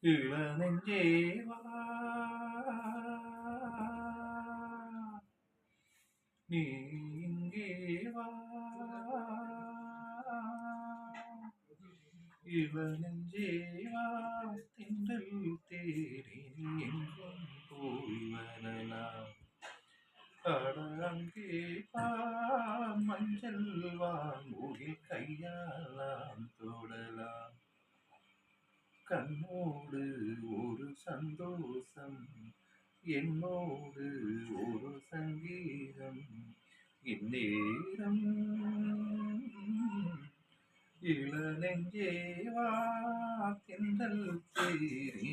இளநெஞ்சேவா நீ இங்கே வா இளநெஞ்சேவா திங்கள் தேடி நீ எங்கும் போய் வரலாம் அட அங்கே பா மஞ்சள் வாங்கி கையாலாம் தொடலாம் கண்ணோடு ஒரு சந்தோஷம் என்னோடு ஒரு சங்கீதம் இந்நேரம் இளநெஞ்சேவா திங்கள் தேரி